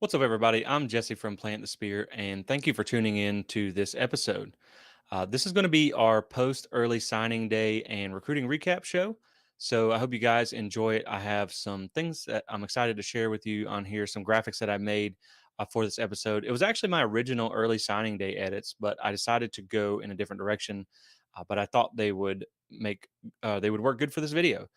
What's up, everybody? I'm Jesse from Plant the Spear, and thank you for tuning in to this episode. This is going to be our post early signing day and recruiting recap show. So I hope you guys enjoy it. I have some things that I'm excited to share with you on here, some graphics that I made for this episode. It was actually my original early signing day edits, but I decided to go in a different direction. But I thought they would work good for this video.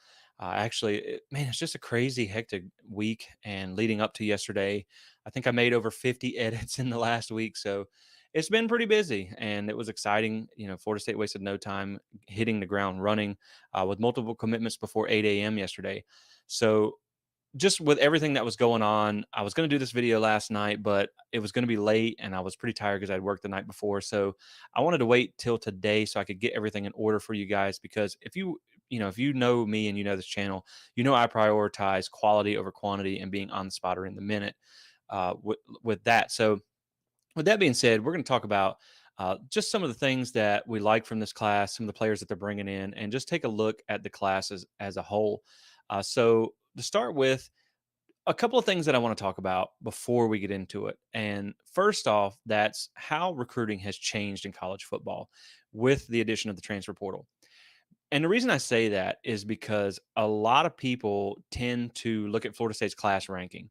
Man, it's just a crazy hectic week, and leading up to yesterday, I think I made over 50 edits in the last week. So it's been pretty busy and it was exciting. Florida State wasted no time hitting the ground running with multiple commitments before 8 a.m. yesterday. So just with everything that was going on, I was going to do this video last night, but it was going to be late and I was pretty tired because I'd worked the night before. So I wanted to wait till today so I could get everything in order for you guys. Because if you know me and you know this channel, I prioritize quality over quantity and being on the spot or in the minute with that. So with that being said, we're going to talk about just some of the things that we like from this class, some of the players that they're bringing in, and just take a look at the classes as a whole. So to start with, a couple of things that I want to talk about before we get into it. And first off, that's how recruiting has changed in college football with the addition of the transfer portal. And the reason I say that is because a lot of people tend to look at Florida State's class ranking,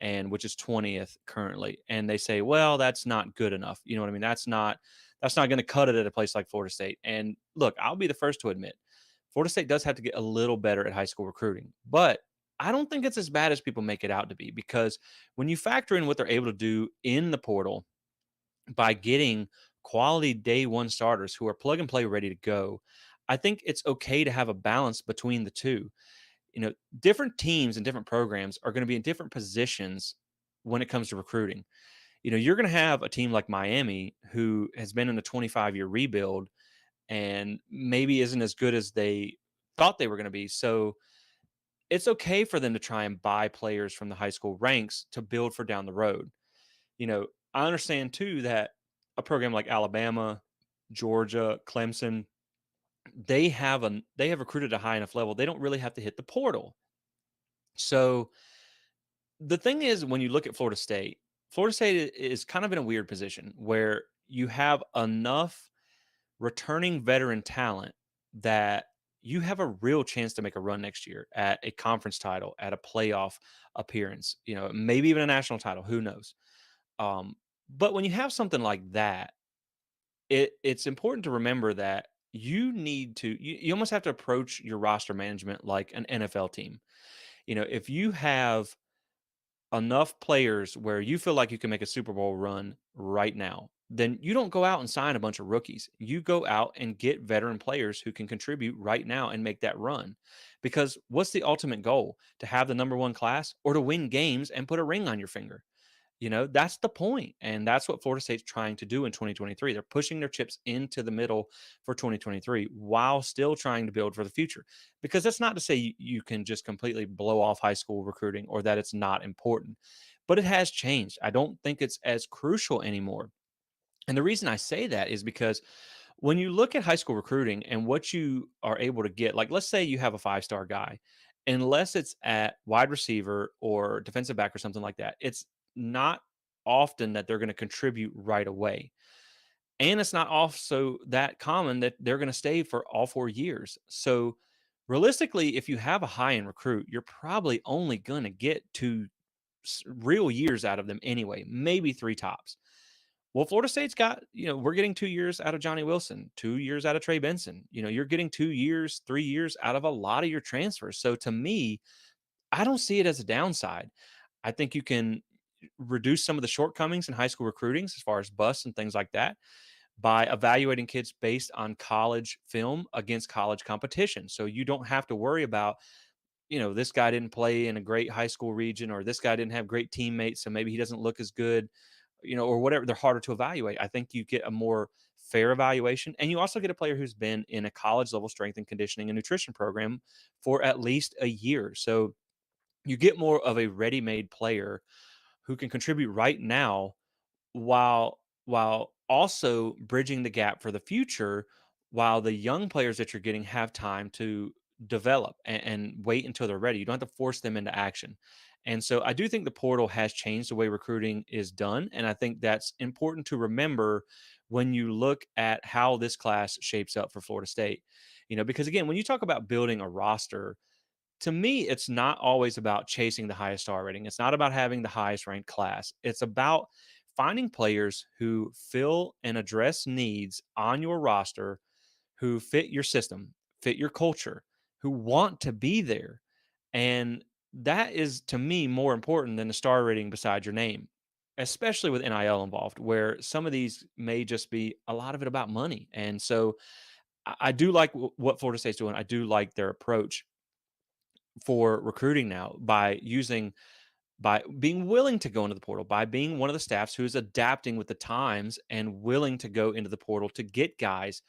and which is 20th currently, and they say, well, that's not good enough. You know what I mean? That's not going to cut it at a place like Florida State. And look, I'll be the first to admit Florida State does have to get a little better at high school recruiting, but I don't think it's as bad as people make it out to be, because when you factor in what they're able to do in the portal by getting quality day one starters who are plug and play ready to go, I think it's okay to have a balance between the two. Different teams and different programs are going to be in different positions when it comes to recruiting. You're going to have a team like Miami who has been in a 25-year rebuild and maybe isn't as good as they thought they were going to be. So it's okay for them to try and buy players from the high school ranks to build for down the road. I understand too that a program like Alabama, Georgia, Clemson, they have recruited a high enough level. They don't really have to hit the portal. So the thing is, when you look at Florida State is kind of in a weird position where you have enough returning veteran talent that you have a real chance to make a run next year at a conference title, at a playoff appearance, maybe even a national title, who knows. Um, but when you have something like that, it's important to remember that you almost have to approach your roster management like an NFL team. If you have enough players where you feel like you can make a Super Bowl run right now, then you don't go out and sign a bunch of rookies. You go out and get veteran players who can contribute right now and make that run. Because what's the ultimate goal? To have the number one class or to win games and put a ring on your finger? That's the point. And that's what Florida State's trying to do in 2023. They're pushing their chips into the middle for 2023 while still trying to build for the future. Because that's not to say you can just completely blow off high school recruiting or that it's not important, but it has changed. I don't think it's as crucial anymore. And the reason I say that is because when you look at high school recruiting and what you are able to get, like let's say you have a five-star guy, unless it's at wide receiver or defensive back or something like that, it's not often that they're going to contribute right away. And it's not also that common that they're going to stay for all 4 years. So realistically, if you have a high end recruit, you're probably only going to get two real years out of them anyway, maybe three tops. Well, Florida State's got, we're getting 2 years out of Johnny Wilson, 2 years out of Trey Benson. You're getting 2 years, 3 years out of a lot of your transfers. So to me, I don't see it as a downside. I think you can reduce some of the shortcomings in high school recruitings as far as busts and things like that by evaluating kids based on college film against college competition. So you don't have to worry about, this guy didn't play in a great high school region, or this guy didn't have great teammates, so maybe he doesn't look as good, or whatever. They're harder to evaluate. I think you get a more fair evaluation. And you also get a player who's been in a college level strength and conditioning and nutrition program for at least a year. So you get more of a ready-made player who can contribute right now while also bridging the gap for the future, while the young players that you're getting have time to develop and wait until they're ready. You don't have to force them into action. And so I do think the portal has changed the way recruiting is done. And I think that's important to remember when you look at how this class shapes up for Florida State. Because again, when you talk about building a roster, to me, it's not always about chasing the highest star rating. It's not about having the highest ranked class. It's about finding players who fill and address needs on your roster, who fit your system, fit your culture, who want to be there. And that is, to me, more important than the star rating beside your name, especially with NIL involved, where some of these may just be a lot of it about money. And so I do like what Florida State's doing. I do like their approach for recruiting now by being willing to go into the portal, by being one of the staffs who's adapting with the times and willing to go into the portal to get guys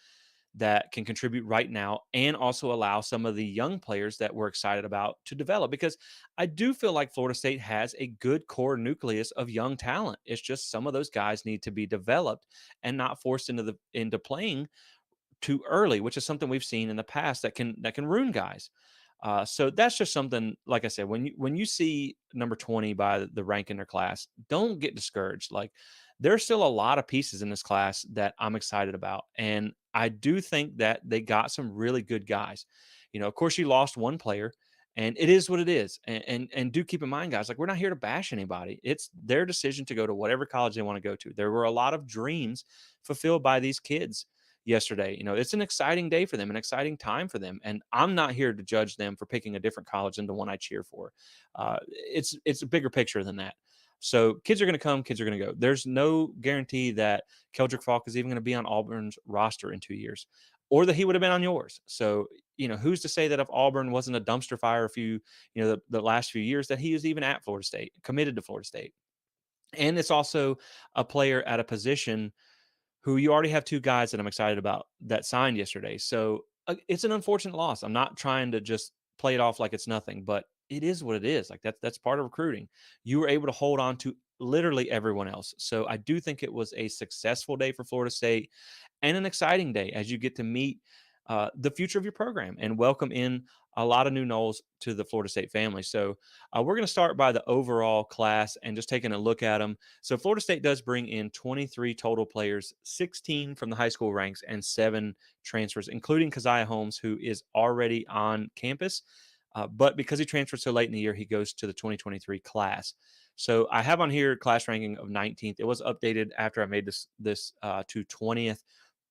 that can contribute right now and also allow some of the young players that we're excited about to develop, because I do feel like Florida State has a good core nucleus of young talent. It's just some of those guys need to be developed and not forced into playing too early, which is something we've seen in the past that can ruin guys. So that's just something. Like I said, when you see number 20 by the rank in their class, don't get discouraged. Like, there's still a lot of pieces in this class that I'm excited about, and I do think that they got some really good guys. Of course, you lost one player, and it is what it is. And do keep in mind, guys, like, we're not here to bash anybody. It's their decision to go to whatever college they want to go to. There were a lot of dreams fulfilled by these kids yesterday. It's an exciting day for them, an exciting time for them, and I'm not here to judge them for picking a different college than the one I cheer for. It's a bigger picture than that. So kids are going to come, kids are going to go. There's no guarantee that Keldrick Falk is even going to be on Auburn's roster in 2 years, or that he would have been on yours. So who's to say that if Auburn wasn't a dumpster fire a few, the last few years, that he was even at Florida State, committed to Florida State. And it's also a player at a position who you already have two guys that I'm excited about that signed yesterday. So it's an unfortunate loss. I'm not trying to just play it off like it's nothing, but it is what it is. Like, that's part of recruiting. You were able to hold on to literally everyone else. So I do think it was a successful day for Florida State and an exciting day as you get to meet the future of your program and welcome in a lot of new Noles to the Florida State family. So we're going to start by the overall class and just taking a look at them. So Florida State does bring in 23 total players, 16 from the high school ranks and 7 transfers, including Keziah Holmes, who is already on campus. But because he transferred so late in the year, he goes to the 2023 class. So I have on here class ranking of 19th. It was updated after I made this to 20th,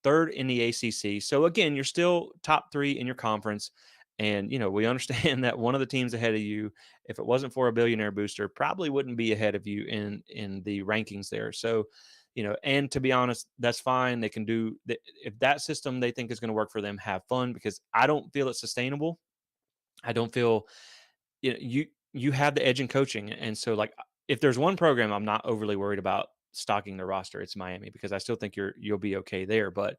third in the ACC. So again, you're still top 3 in your conference. And we understand that one of the teams ahead of you, if it wasn't for a billionaire booster, probably wouldn't be ahead of you in the rankings there. So, and to be honest, that's fine. They can do if that system they think is going to work for them, have fun, because I don't feel it's sustainable. I don't feel you have the edge in coaching, and so, like, if there's one program I'm not overly worried about stocking the roster, it's Miami, because I still think you'll be okay there. But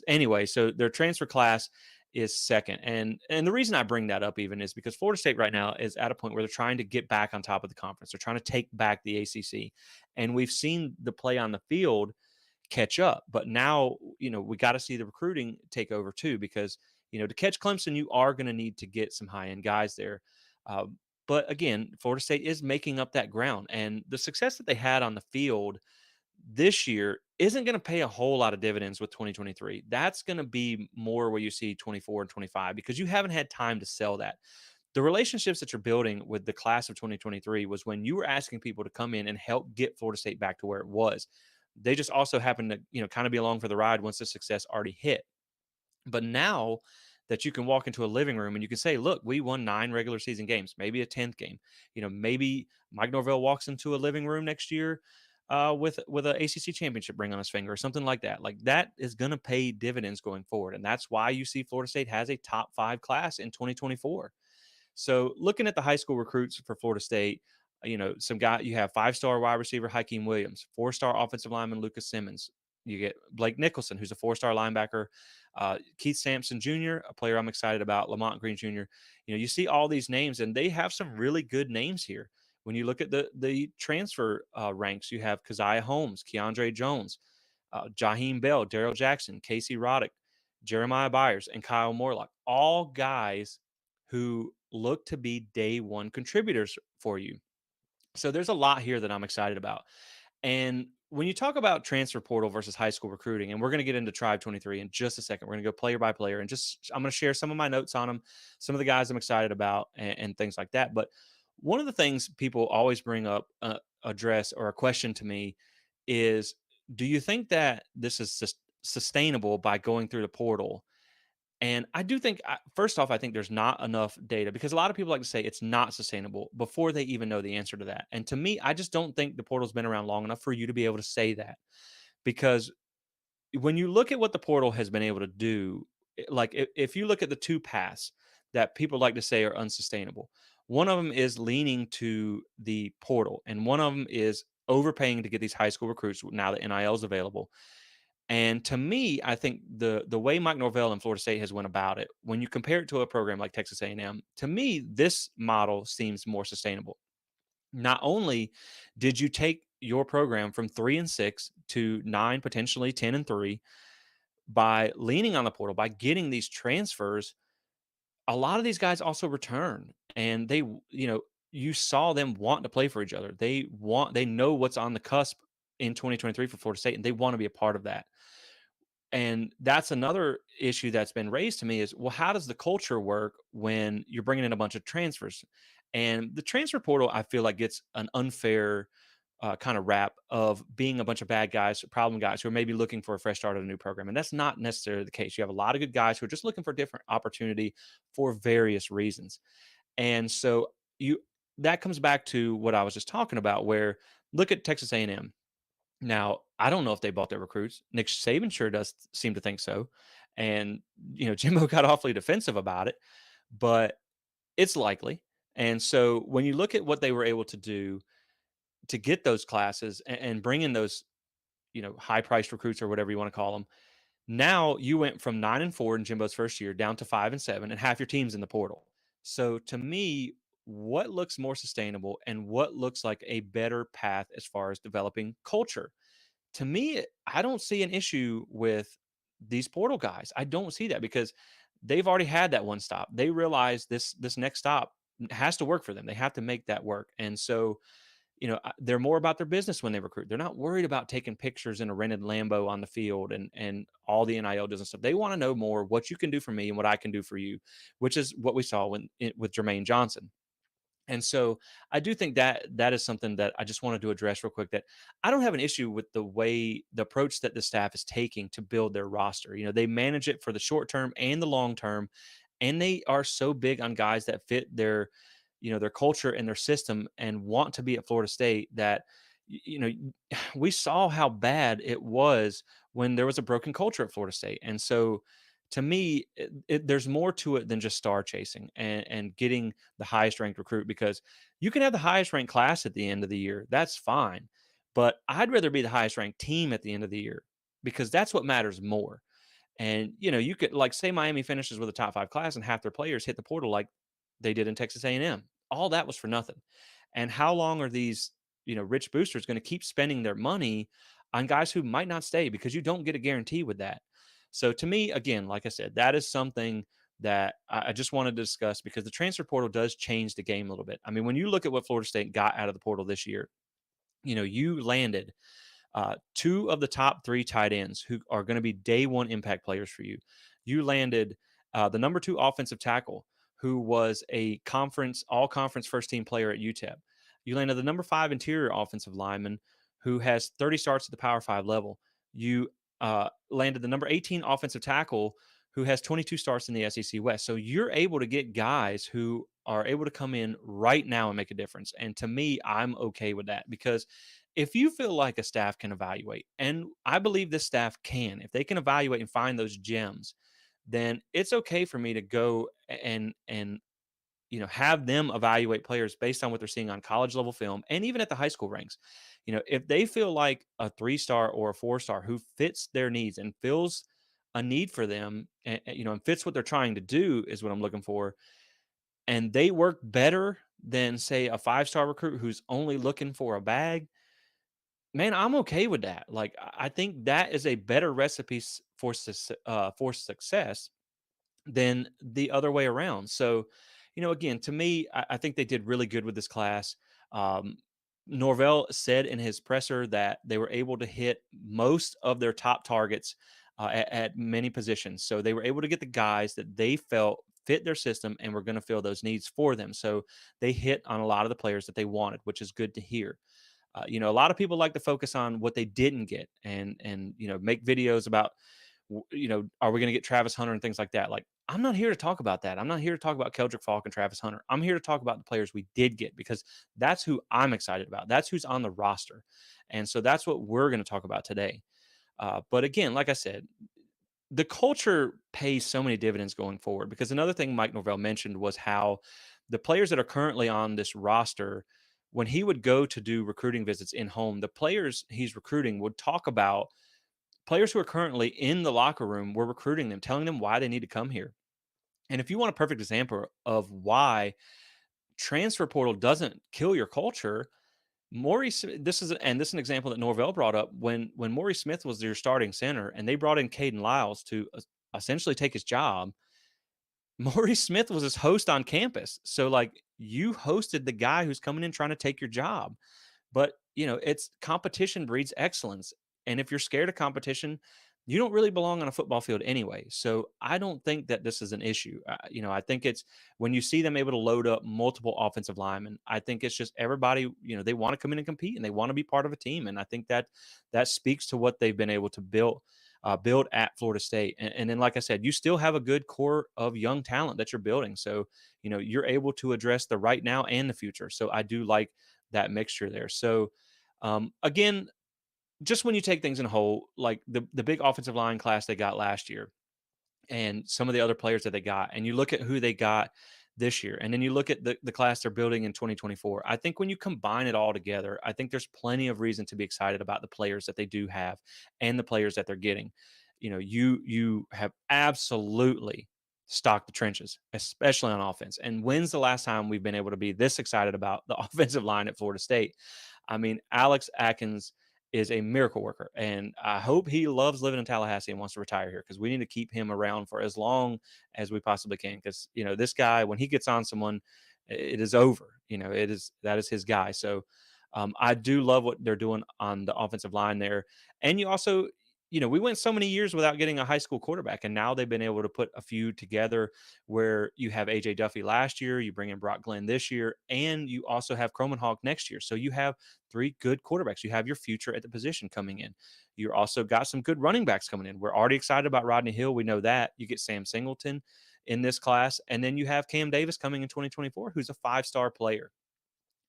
anyway, so their transfer class is second, and the reason I bring that up even is because Florida State right now is at a point where they're trying to get back on top of the conference. They're trying to take back the ACC, and we've seen the play on the field catch up. But now, we got to see the recruiting take over too, because, to catch Clemson, you are going to need to get some high end guys there. Uh, but again, Florida State is making up that ground, and the success that they had on the field this year isn't going to pay a whole lot of dividends with 2023. That's going to be more where you see 24 and 25, because you haven't had time to sell that. The relationships that you're building with the class of 2023 was when you were asking people to come in and help get Florida State back to where it was. They just also happened to, kind of be along for the ride once the success already hit. But now that you can walk into a living room and you can say, look, we won 9 regular season games, maybe a 10th game. Maybe Mike Norvell walks into a living room next year with a ACC championship ring on his finger or something like that. Like, that is going to pay dividends going forward. And that's why you see Florida State has a top 5 class in 2024. So looking at the high school recruits for Florida State, some guy you have 5-star wide receiver Hakeem Williams, 4-star offensive lineman Lucas Simmons. You get Blake Nicholson, who's a 4-star linebacker, Keith Sampson Jr., a player I'm excited about, Lamont Green Jr. You see all these names, and they have some really good names here. When you look at the transfer ranks, you have Keziah Holmes, Keandre Jones, Jaheim Bell, Daryl Jackson, Casey Roddick, Jeremiah Byers, and Kyle Morlock, all guys who look to be day one contributors for you. So there's a lot here that I'm excited about. And when you talk about transfer portal versus high school recruiting, and we're going to get into Tribe 23 in just a second, we're going to go player by player and just I'm going to share some of my notes on them, some of the guys I'm excited about, and things like that. But one of the things people always bring up, address, or a question to me is, do you think that this is sustainable by going through the portal? And I do think, first off, I think there's not enough data because a lot of people like to say it's not sustainable before they even know the answer to that. And to me, I just don't think the portal's been around long enough for you to be able to say that. Because when you look at what the portal has been able to do, like if you look at the two paths that people like to say are unsustainable, one of them is leaning to the portal, and one of them is overpaying to get these high school recruits now that NIL is available. And to me, I think the way Mike Norvell and Florida State has went about it, when you compare it to a program like Texas A&M, to me, this model seems more sustainable. Not only did you take your program from 3-6 to 9, potentially 10-3, by leaning on the portal, by getting these transfers, a lot of these guys also return, and you saw them want to play for each other. They know what's on the cusp in 2023 for Florida State, and they want to be a part of that. And that's another issue that's been raised to me is, well, how does the culture work when you're bringing in a bunch of transfers? And the transfer portal, I feel like, gets an unfair kind of rap of being a bunch of bad guys, problem guys who are maybe looking for a fresh start at a new program. And that's not necessarily the case. You have a lot of good guys who are just looking for a different opportunity for various reasons. And so you that comes back to what I was just talking about, where look at Texas A&M. Now, I don't know if they bought their recruits. Nick Saban sure does seem to think so. And, Jimbo got awfully defensive about it, but it's likely. And so when you look at what they were able to do to get those classes and bring in those, high priced recruits or whatever you want to call them, now you went from 9-4 in Jimbo's first year down to 5-7, and half your team's in the portal. So to me, what looks more sustainable and what looks like a better path as far as developing culture? To me, I don't see an issue with these portal guys. I don't see that because they've already had that one stop. They realize this next stop has to work for them. They have to make that work. And so, they're more about their business when they recruit. They're not worried about taking pictures in a rented Lambo on the field and all the NIL does and stuff. They want to know more what you can do for me and what I can do for you, which is what we saw with Jermaine Johnson. And so I do think that that is something that I just wanted to address real quick, that I don't have an issue with the approach that the staff is taking to build their roster. They manage it for the short term and the long term, and they are so big on guys that fit their culture and their system and want to be at Florida State that we saw how bad it was when there was a broken culture at Florida State. And so to me, there's more to it than just star chasing and getting the highest ranked recruit, because you can have the highest ranked class at the end of the year. That's fine. But I'd rather be the highest ranked team at the end of the year, because that's what matters more. And you could, like, say Miami finishes with a top 5 class and half their players hit the portal like they did in Texas A&M. All that was for nothing. And how long are these, rich boosters going to keep spending their money on guys who might not stay, because you don't get a guarantee with that. So to me, again, like I said, that is something that I just wanted to discuss, because the transfer portal does change the game a little bit. I mean, when you look at what Florida State got out of the portal this year, you landed two of the top three tight ends who are going to be day one impact players for you. You landed the number 2 offensive tackle, who was a all conference first team player at UTEP. You landed the number 5 interior offensive lineman, who has 30 starts at the Power 5 level. You landed the number 18 offensive tackle, who has 22 starts in the SEC West. So you're able to get guys who are able to come in right now and make a difference. And to me, I'm okay with that, because if you feel like a staff can evaluate, and I believe this staff can, if they can evaluate and find those gems, then it's okay for me to go and have them evaluate players based on what they're seeing on college level film and even at the high school ranks. If they feel like a 3-star or a 4-star who fits their needs and fills a need for them, and fits what they're trying to do, is what I'm looking for, and they work better than, say, a 5-star recruit who's only looking for a bag, man, I'm okay with that. Like, I think that is a better recipe for success than the other way around. So, again, to me, I think they did really good with this class. Um, Norvell said in his presser that they were able to hit most of their top targets at many positions. So they were able to get the guys that they felt fit their system and were going to fill those needs for them. So they hit on a lot of the players that they wanted, which is good to hear. A lot of people like to focus on what they didn't get and make videos about are we going to get Travis Hunter and things like that? Like, I'm not here to talk about that. I'm not here to talk about Keldrick Falk and Travis Hunter. I'm here to talk about the players we did get because that's who I'm excited about. That's who's on the roster. And so that's what we're going to talk about today. But again, like I said, the culture pays so many dividends going forward because another thing Mike Norvell mentioned was how the players that are currently on this roster, when he would go to do recruiting visits in home, the players he's recruiting would talk about players who are currently in the locker room were recruiting them, telling them why they need to come here. And if you want a perfect example of why transfer portal doesn't kill your culture, Maurice, this is an example that Norvell brought up when Maurice Smith was your starting center and they brought in Caden Lyles to essentially take his job. Maurice Smith was his host on campus. So like you hosted the guy who's coming in trying to take your job. But, it's competition breeds excellence. And if you're scared of competition, you don't really belong on a football field anyway. So I don't think that this is an issue. I think it's when you see them able to load up multiple offensive linemen, I think it's just everybody, they want to come in and compete and they want to be part of a team. And I think that speaks to what they've been able to build at Florida State. And then, like I said, you still have a good core of young talent that you're building. So, you're able to address the right now and the future. So I do like that mixture there. So, again, just when you take things in whole, like the big offensive line class they got last year, and some of the other players that they got, and you look at who they got this year, and then you look at the class they're building in 2024. I think when you combine it all together, I think there's plenty of reason to be excited about the players that they do have and the players that they're getting. You have absolutely stocked the trenches, especially on offense. And when's the last time we've been able to be this excited about the offensive line at Florida State? I mean, Alex Atkins is a miracle worker, and I hope he loves living in Tallahassee and wants to retire here because we need to keep him around for as long as we possibly can. Because this guy, when he gets on someone, it is over. That is his guy. So I do love what they're doing on the offensive line there, and you also. We went so many years without getting a high school quarterback, and now they've been able to put a few together where you have AJ Duffy last year, you bring in Brock Glenn this year, and you also have Croman next year. So you have three good quarterbacks. You have your future at the position coming in. You also got some good running backs coming in. We're already excited about Rodney Hill. We know that. You get Sam Singleton in this class. And then you have Cam Davis coming in 2024, who's a 5-star player.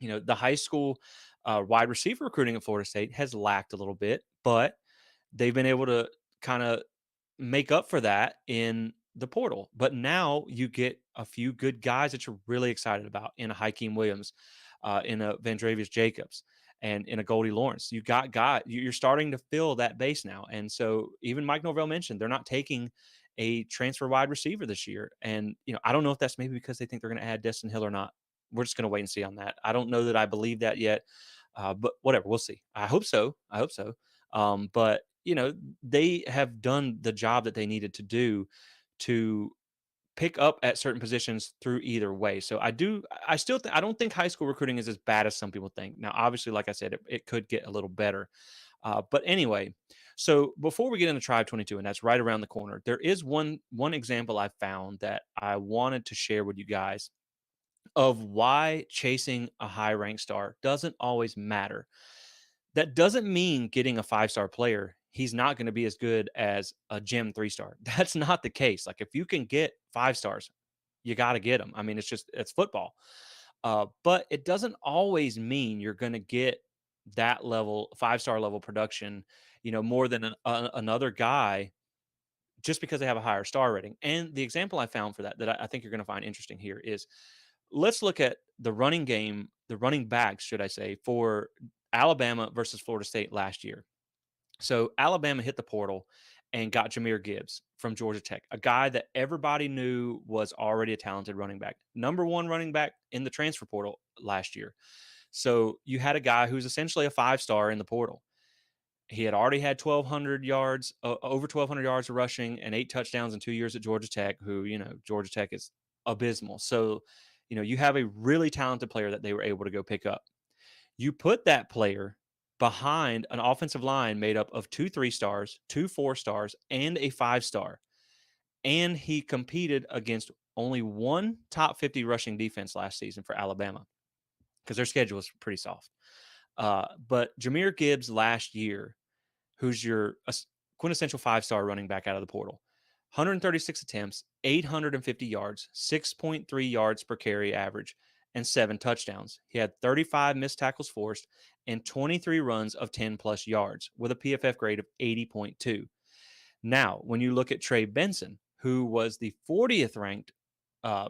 The high school wide receiver recruiting at Florida State has lacked a little bit, but they've been able to kind of make up for that in the portal. But now you get a few good guys that you're really excited about in a Hakeem Williams, in a Vandrevius Jacobs, and in a Goldie Lawrence. You got you're starting to fill that base now. And so even Mike Norvell mentioned they're not taking a transfer wide receiver this year. And I don't know if that's maybe because they think they're going to add Destin Hill or not. We're just going to wait and see on that. I don't know that I believe that yet, but whatever, we'll see. I hope so. But they have done the job that they needed to do to pick up at certain positions through either way. So I don't think high school recruiting is as bad as some people think. Now, obviously, like I said, it could get a little better. But anyway, so before we get into Tribe 22, and that's right around the corner, there is one example I found that I wanted to share with you guys of why chasing a high rank star doesn't always matter. That doesn't mean getting a 5-star player, he's not going to be as good as a gym 3-star. That's not the case. Like if you can get 5 stars, you got to get them. I mean, it's football. But it doesn't always mean you're going to get that level, 5-star level production, more than another guy just because they have a higher star rating. And the example I found for that I think you're going to find interesting here is let's look at the running game, the running backs, should I say, for Alabama versus Florida State last year. So Alabama hit the portal and got Jahmyr Gibbs from Georgia Tech, a guy that everybody knew was already a talented running back, number one running back in the transfer portal last year. So you had a guy who's essentially a 5-star in the portal. He had already had 1,200 yards, over 1,200 yards of rushing and 8 touchdowns in 2 years at Georgia Tech, who, Georgia Tech is abysmal. So, you have a really talented player that they were able to go pick up. You put that player behind an offensive line made up of 2 3 stars, 2 4 stars, and a 5 star. And he competed against only one top 50 rushing defense last season for Alabama because their schedule is pretty soft. But Jameer Gibbs last year, who's your quintessential 5 star running back out of the portal, 136 attempts, 850 yards, 6.3 yards per carry average, and 7 touchdowns. He had 35 missed tackles forced and 23 runs of 10 plus yards with a PFF grade of 80.2. Now, when you look at Trey Benson, who was the 40th ranked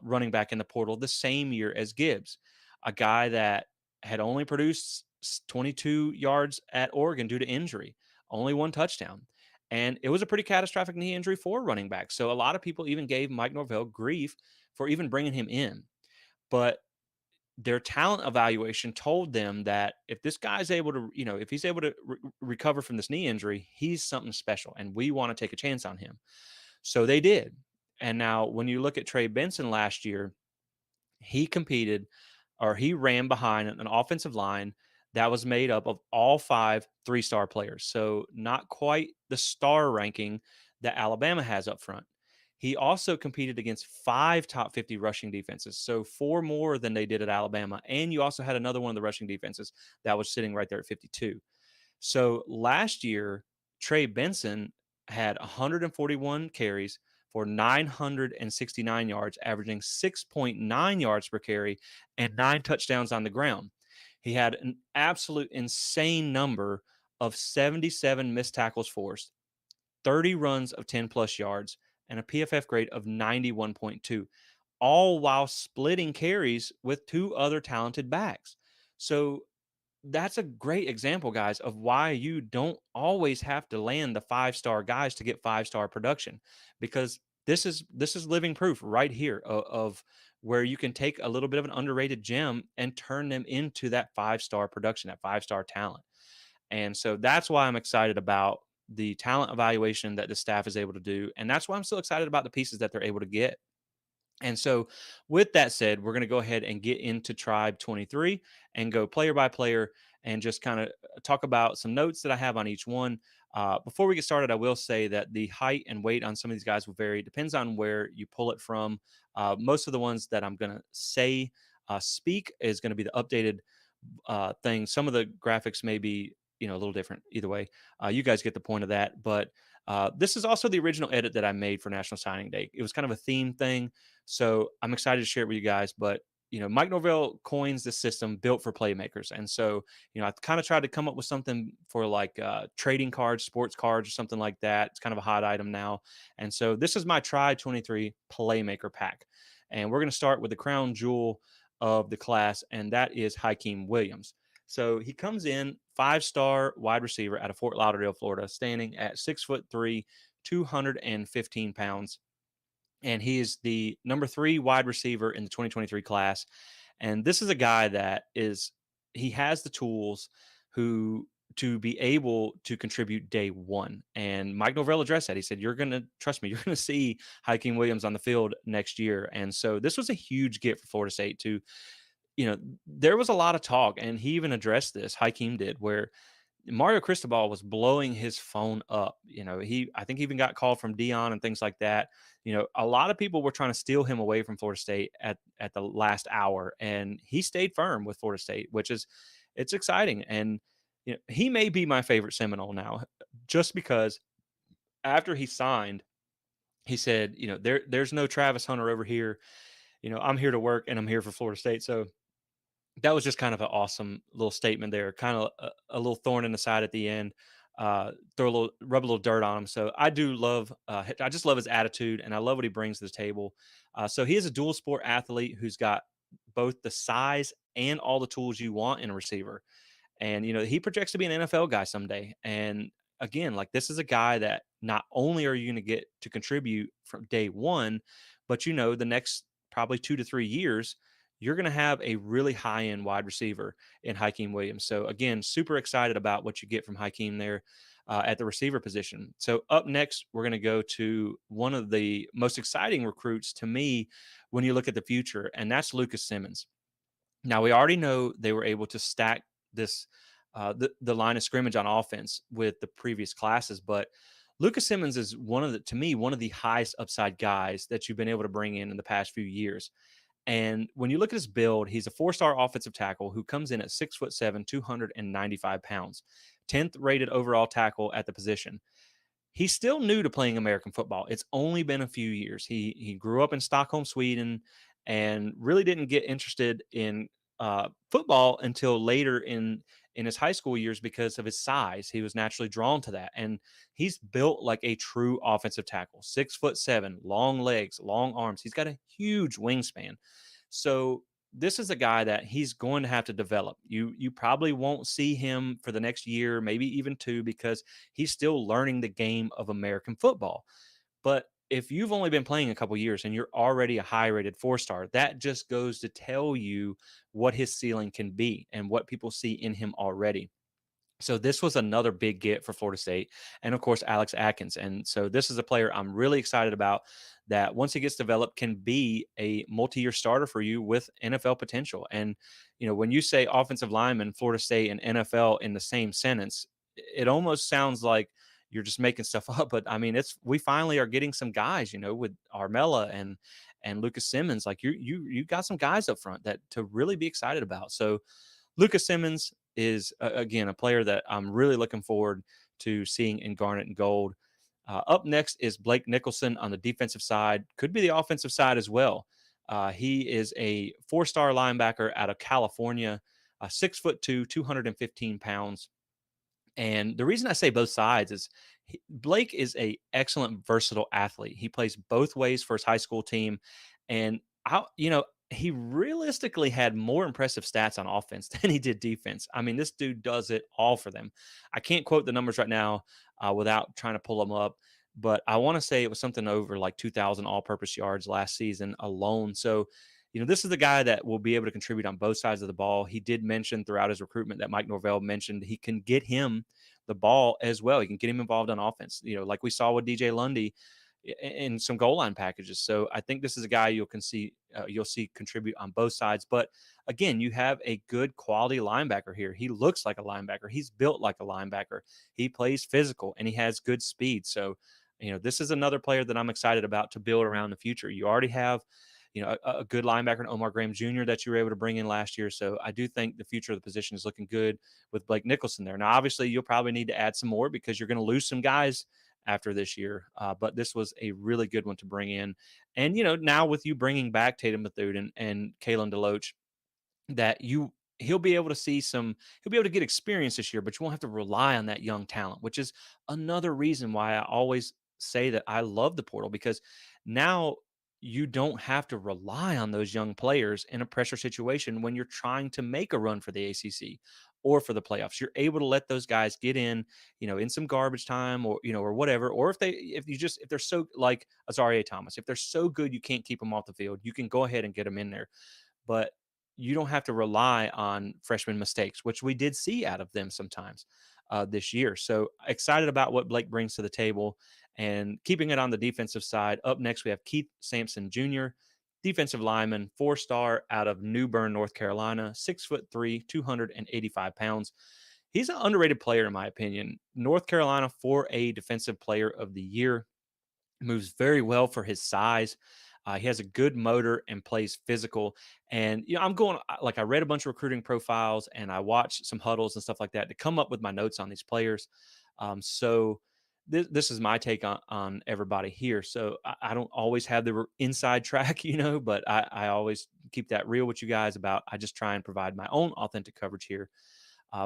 running back in the portal the same year as Gibbs, a guy that had only produced 22 yards at Oregon due to injury, only 1 touchdown. And it was a pretty catastrophic knee injury for running back. So a lot of people even gave Mike Norvell grief for even bringing him in. But their talent evaluation told them that if this guy's able to, if he's able to recover from this knee injury, he's something special and we want to take a chance on him. So they did. And now when you look at Trey Benson last year, he competed or he ran behind an offensive line that was made up of all 5 3 star players. So not quite the star ranking that Alabama has up front. He also competed against 5 top 50 rushing defenses. So 4 more than they did at Alabama. And you also had another one of the rushing defenses that was sitting right there at 52. So last year, Trey Benson had 141 carries for 969 yards, averaging 6.9 yards per carry and 9 touchdowns on the ground. He had an absolute insane number of 77 missed tackles forced, 30 runs of 10 plus yards, and a PFF grade of 91.2, all while splitting carries with 2 other talented backs. So that's a great example, guys, of why you don't always have to land the 5 star guys to get 5 star production, because this is living proof right here of where you can take a little bit of an underrated gem and turn them into that 5 star production, that 5 star talent. And so that's why I'm excited about the talent evaluation that the staff is able to do, and that's why I'm so excited about the pieces that they're able to get. And so, with that said, we're going to go ahead and get into Tribe 23 and go player by player and just kind of talk about some notes that I have on each one. Before we get started, I will say that the height and weight on some of these guys will vary. It depends on where you pull it from. Most of the ones that I'm going to say speak is going to be the updated thing. Some of the graphics may be, a little different. Either way, you guys get the point of that. But this is also the original edit that I made for National Signing Day. It was kind of a theme thing, so I'm excited to share it with you guys. But Mike Norvell coins this system built for playmakers, and so I kind of tried to come up with something for like trading cards, sports cards, or something like that. It's kind of a hot item now, and so this is my Try 23 Playmaker pack, and we're going to start with the crown jewel of the class, and that is Hakeem Williams. So he comes in 5 star wide receiver out of Fort Lauderdale, Florida, standing at 6'3", 215 pounds. And he is the number 3 wide receiver in the 2023 class. And this is a guy that he has the tools to be able to contribute day one. And Mike Norvell addressed that. He said, you're going to trust me, you're going to see Hakeem Williams on the field next year. And so this was a huge get for Florida State to, there was a lot of talk, and he even addressed this, Hakeem did, where Mario Cristobal was blowing his phone up. I think he even got called from Dion and things like that. A lot of people were trying to steal him away from Florida State at the last hour, and he stayed firm with Florida State, it's exciting. And he may be my favorite Seminole now, just because after he signed, he said, there's no Travis Hunter over here. I'm here to work and I'm here for Florida State. So that was just kind of an awesome little statement there, kind of a little thorn in the side at the end. Rub a little dirt on him. So I do love, I just love his attitude, and I love what he brings to the table. So he is a dual sport athlete who's got both the size and all the tools you want in a receiver. And, he projects to be an NFL guy someday. And again, like, this is a guy that not only are you going to get to contribute from day one, but, the next probably 2 to 3 years, you're going to have a really high end wide receiver in Hakeem Williams. So, again, super excited about what you get from Hakeem there at the receiver position. So, up next, we're going to go to one of the most exciting recruits to me when you look at the future, and that's Lucas Simmons. Now, we already know they were able to stack this the line of scrimmage on offense with the previous classes, but Lucas Simmons is one of the to me one of the highest upside guys that you've been able to bring in the past few years. And when you look at his build, he's a four-star offensive tackle who comes in at 6'7", 295 pounds, 10th rated overall tackle at the position. He's still new to playing American football. It's only been a few years. He grew up in Stockholm, Sweden, and really didn't get interested in football until later in his high school years because of his size. He was naturally drawn to that, and he's built like a true offensive tackle. 6'7", long legs, long arms. He's got a huge wingspan. So this is a guy that he's going to have to develop. You probably won't see him for the next year, maybe even two, because he's still learning the game of American football. But if you've only been playing a couple years and you're already a high rated 4-star, that just goes to tell you what his ceiling can be and what people see in him already. So this was another big get for Florida State, and of course Alex Atkins. And so this is a player I'm really excited about that once he gets developed can be a multi-year starter for you with NFL potential. And when you say offensive lineman, Florida State and NFL in the same sentence, it almost sounds like you're just making stuff up. But I mean, it's we finally are getting some guys, with Armella and Lucas Simmons. Like you got some guys up front that to really be excited about. So Lucas Simmons is again a player that I'm really looking forward to seeing in garnet and gold. Up next is Blake Nicholson on the defensive side, could be the offensive side as well. He is a 4-star linebacker out of California, 6'2", 215 pounds. And the reason I say both sides is Blake is a excellent versatile athlete. He plays both ways for his high school team, and he realistically had more impressive stats on offense than he did defense. I mean, this dude does it all for them. I can't quote the numbers right now without trying to pull them up, but I want to say it was something over like 2,000 all-purpose yards last season alone. So this is the guy that will be able to contribute on both sides of the ball. He did mention throughout his recruitment that Mike Norvell mentioned he can get him the ball as well. He can get him involved on offense, like we saw with DJ Lundy in some goal line packages. So I think this is a guy you'll see contribute on both sides. But again, you have a good quality linebacker here. He looks like a linebacker. He's built like a linebacker. He plays physical and he has good speed. So, this is another player that I'm excited about to build around the future. You already have a good linebacker in Omar Graham Jr. that you were able to bring in last year. So I do think the future of the position is looking good with Blake Nicholson there. Now, obviously, you'll probably need to add some more because you're going to lose some guys after this year. But this was a really good one to bring in. And, now with you bringing back Tatum Bethune and Kalen DeLoach, that he'll be able to he'll be able to get experience this year, but you won't have to rely on that young talent, which is another reason why I always say that I love the portal, because now you don't have to rely on those young players in a pressure situation when you're trying to make a run for the ACC or for the playoffs. You're able to let those guys get in some garbage time or whatever. Or if they're so like Azaria Thomas, if they're so good you can't keep them off the field, you can go ahead and get them in there. But you don't have to rely on freshman mistakes, which we did see out of them sometimes this year. So excited about what Blake brings to the table. And keeping it on the defensive side, up next we have Keith Sampson Jr., defensive lineman, 4-star out of New Bern, North Carolina, 6'3", 285 pounds. He's an underrated player, in my opinion. North Carolina 4A Defensive Player of the Year. Moves very well for his size. He has a good motor and plays physical. And I read a bunch of recruiting profiles and I watched some huddles and stuff like that to come up with my notes on these players. So this is my take on everybody here. So I don't always have the inside track, but I always keep that real with you guys about. I just try and provide my own authentic coverage here.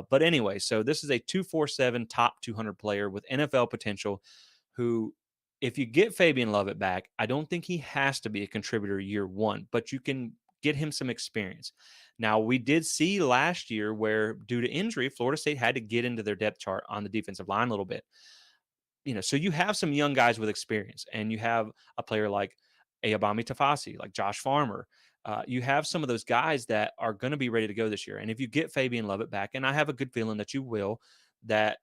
But anyway, so this is a 247 top 200 player with NFL potential who, if you get Fabian Lovett back, I don't think he has to be a contributor year one, but you can get him some experience. Now, we did see last year where, due to injury, Florida State had to get into their depth chart on the defensive line a little bit. So you have some young guys with experience, and you have a player like Ayabami Tafasi, like Josh Farmer, You have some of those guys that are going to be ready to go this year. And if you get Fabian Lovett back, and I have a good feeling that you will, that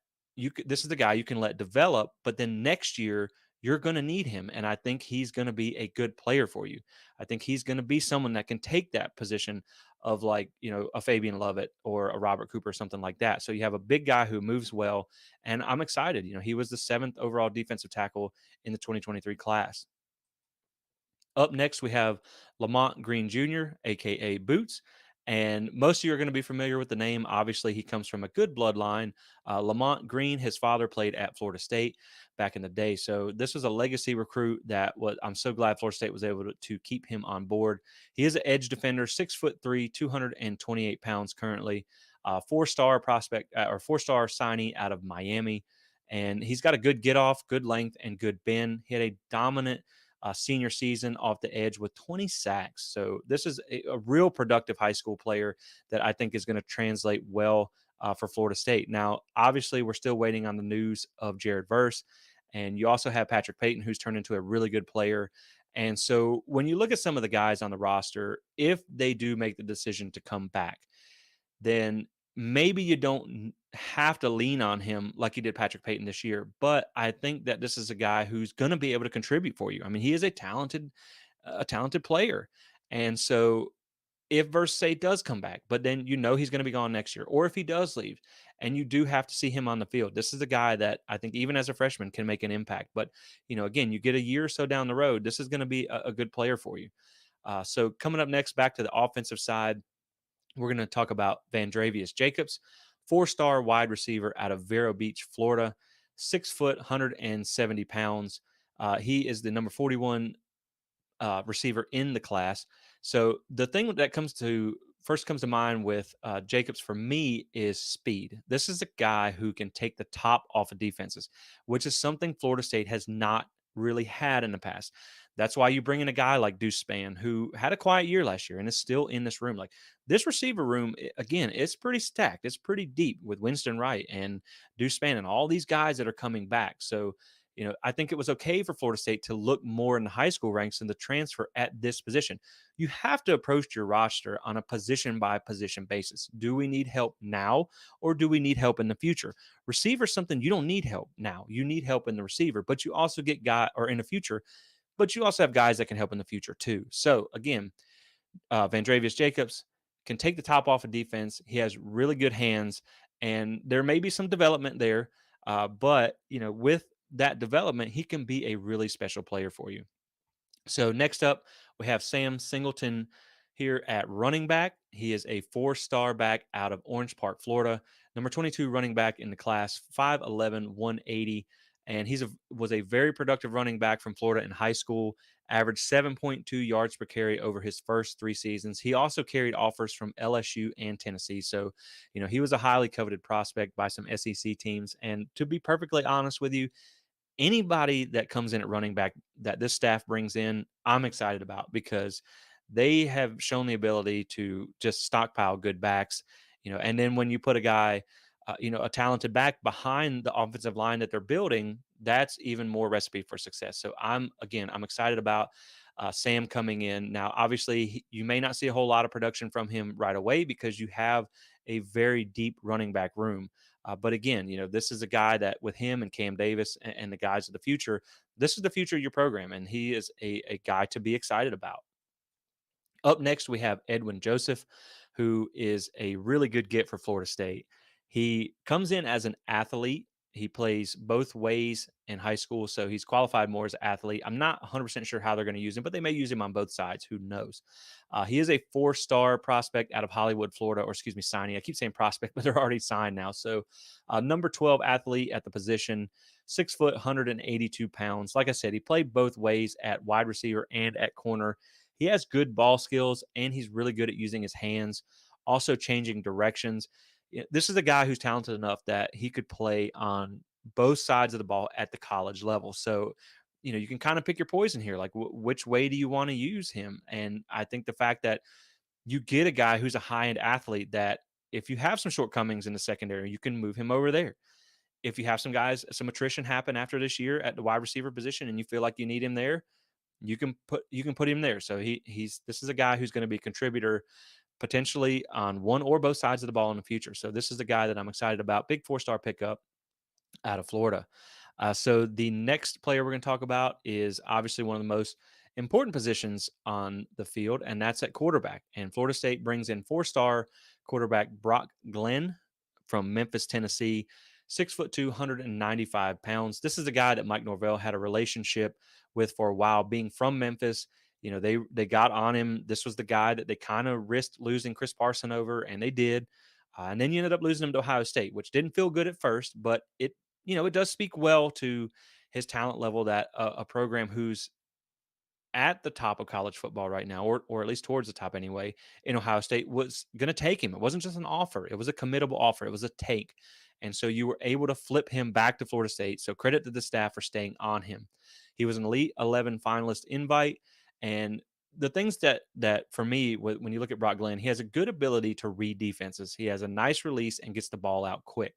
this is the guy you can let develop, but then next year you're going to need him. And I think he's going to be a good player for you. I think he's going to be someone that can take that position of like, a Fabian Lovett or a Robert Cooper, or something like that. So you have a big guy who moves well. And I'm excited. He was the seventh overall defensive tackle in the 2023 class. Up next, we have Lamont Green Jr., aka Boots. And most of you are going to be familiar with the name. Obviously, he comes from a good bloodline. Lamont Green, his father played at Florida State back in the day. So this was a legacy recruit that I'm so glad Florida State was able to keep him on board. He is an edge defender, 6'3", 228 pounds currently. 4-star prospect or 4-star signee out of Miami. And he's got a good get off, good length, and good bend. He had a dominant senior season off the edge with 20 sacks. So this is a real productive high school player that I think is going to translate well for Florida State. Now, obviously, we're still waiting on the news of Jared Verse, and you also have Patrick Payton, who's turned into a really good player. And so when you look at some of the guys on the roster, if they do make the decision to come back, then maybe you don't have to lean on him like you did Patrick Payton this year. But I think that this is a guy who's going to be able to contribute for you. I mean, he is a talented player. And so if Versay does come back, but then he's going to be gone next year, or if he does leave and you do have to see him on the field, this is a guy that I think even as a freshman can make an impact. But, again, you get a year or so down the road, this is going to be a good player for you. So coming up next, back to the offensive side, we're going to talk about Vandravius Jacobs, 4-star wide receiver out of Vero Beach, Florida, 6 foot, 170 pounds. He is the number 41 receiver in the class. So the thing that first comes to mind with Jacobs for me is speed. This is a guy who can take the top off of defenses, which is something Florida State has not really had in the past. That's why you bring in a guy like Deuce Spann, who had a quiet year last year and is still in this room. Like this receiver room, again, it's pretty stacked. It's pretty deep with Winston Wright and Deuce Spann and all these guys that are coming back. So I think it was okay for Florida State to look more in the high school ranks than the transfer at this position. You have to approach your roster on a position by position basis. Do we need help now or do we need help in the future? Receiver something you don't need help now. You need help in the receiver, but you also get in the future, but you also have guys that can help in the future too. So again, Vandravius Jacobs can take the top off of defense. He has really good hands, and there may be some development there. But with that development, he can be a really special player for you. So next up, we have Sam Singleton here at running back. He is a 4-star back out of Orange Park, Florida. Number 22 running back in the class, 5'11", 180. And was a very productive running back from Florida in high school, averaged 7.2 yards per carry over his first 3 seasons. He also carried offers from LSU and Tennessee. So, he was a highly coveted prospect by some SEC teams. And to be perfectly honest with you, anybody that comes in at running back that this staff brings in, I'm excited about because they have shown the ability to just stockpile good backs, and then when you put a guy, a talented back behind the offensive line that they're building, that's even more recipe for success. So I'm excited about Sam coming in. Now, obviously, you may not see a whole lot of production from him right away because you have a very deep running back room. But again, this is a guy that with him and Cam Davis and the guys of the future, this is the future of your program, and he is a guy to be excited about. Up next, we have Edwin Joseph, who is a really good get for Florida State. He comes in as an athlete. He plays both ways in high school, so he's qualified more as an athlete. I'm not 100% sure how they're going to use him, but they may use him on both sides. Who knows? He is a 4-star prospect out of Hollywood, Florida, or excuse me, signing. I keep saying prospect, but they're already signed now. So, number 12 athlete at the position, 6 foot, 182 pounds. Like I said, he played both ways at wide receiver and at corner. He has good ball skills, and he's really good at using his hands, also changing directions. This is a guy who's talented enough that he could play on both sides of the ball at the college level. So, you can kind of pick your poison here. Like, which way do you want to use him? And I think the fact that you get a guy who's a high end athlete that if you have some shortcomings in the secondary, you can move him over there. If you have some attrition happen after this year at the wide receiver position and you feel like you need him there, you can put him there. So he's this is a guy who's going to be a contributor potentially on one or both sides of the ball in the future. So this is the guy that I'm excited about. Big 4-star pickup out of Florida. So the next player we're going to talk about is obviously one of the most important positions on the field, and that's at quarterback. And Florida State brings in 4-star quarterback Brock Glenn from Memphis, Tennessee. 6'2", 195 pounds. This is a guy that Mike Norvell had a relationship with for a while, being from Memphis. They got on him. This was the guy that they kind of risked losing Chris Parson over, and they did. And then you ended up losing him to Ohio State, which didn't feel good at first, but it does speak well to his talent level that a program who's at the top of college football right now, or at least towards the top anyway, in Ohio State was going to take him. It wasn't just an offer; it was a committable offer. It was a take, and so you were able to flip him back to Florida State. So credit to the staff for staying on him. He was an Elite 11 finalist invite, and the things that for me, when you look at Brock Glenn, he has a good ability to read defenses. He has a nice release and gets the ball out quick.